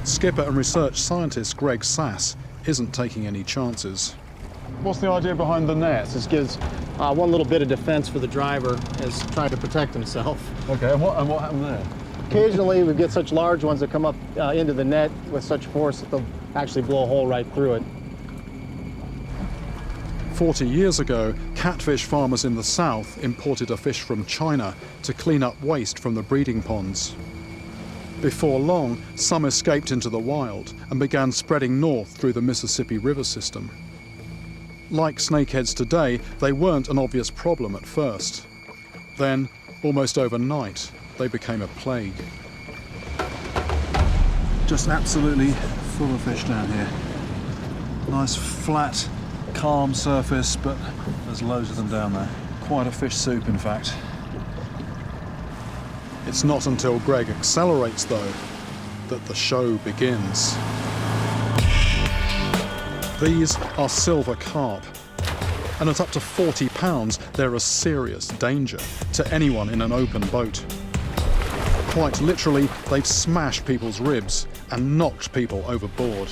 Skipper and research scientist Greg Sass isn't taking any chances. What's the idea behind the net? This gives one little bit of defense for the driver as trying to protect himself. Okay, and what happened there? Occasionally we get such large ones that come up into the net with such force that they'll actually blow a hole right through it. 40 years ago, catfish farmers in the south imported a fish from China to clean up waste from the breeding ponds. Before long, some escaped into the wild and began spreading north through the Mississippi River system. Like snakeheads today, they weren't an obvious problem at first. Then, almost overnight, they became a plague. Just absolutely full of fish down here. Nice flat, calm surface, but there's loads of them down there. Quite a fish soup, in fact. It's not until Greg accelerates, though, that the show begins. These are silver carp, and at up to 40 pounds, they're a serious danger to anyone in an open boat. Quite literally, they've smashed people's ribs and knocked people overboard.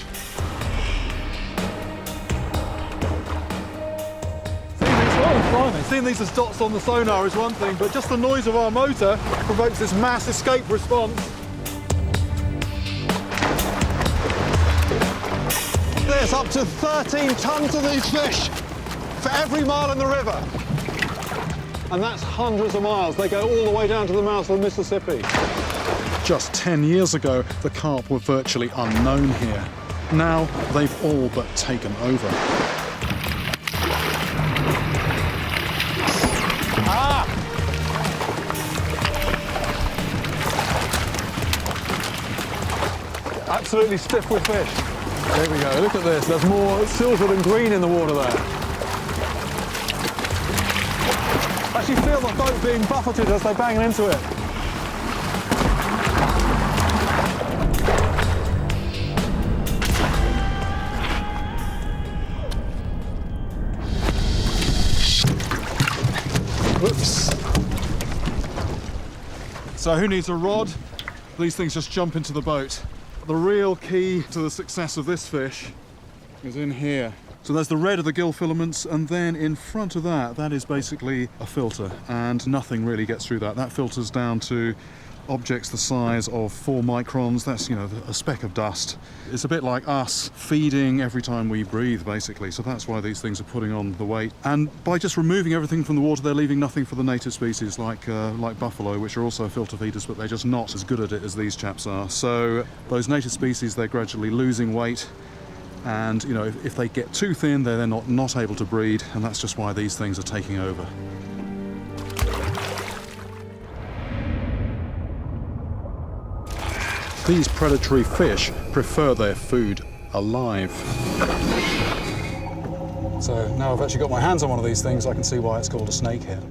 Seeing these as dots on the sonar is one thing, but just the noise of our motor provokes this mass escape response. There's up to 13 tons of these fish for every mile in the river. And that's hundreds of miles. They go all the way down to the mouth of the Mississippi. Just 10 years ago, the carp were virtually unknown here. Now, they've all but taken over. Absolutely stiff with fish. There we go, look at this. There's more silver than green in the water there. I actually feel the boat being buffeted as they're banging into it. Whoops. So who needs a rod? These things just jump into the boat. The real key to the success of this fish is in here. So there's the red of the gill filaments, and then in front of that, that is basically a filter, and nothing really gets through that. That filters down to objects the size of 4 microns. That's, you know, a speck of dust. It's a bit like us feeding every time we breathe, basically. So that's why these things are putting on the weight. And by just removing everything from the water, they're leaving nothing for the native species like buffalo, which are also filter feeders, but they're just not as good at it as these chaps are. So those native species, they're gradually losing weight. And, you know, if they get too thin, they're not able to breed, and that's just why these things are taking over. These predatory fish prefer their food alive. So now I've actually got my hands on one of these things, I can see why it's called a snakehead.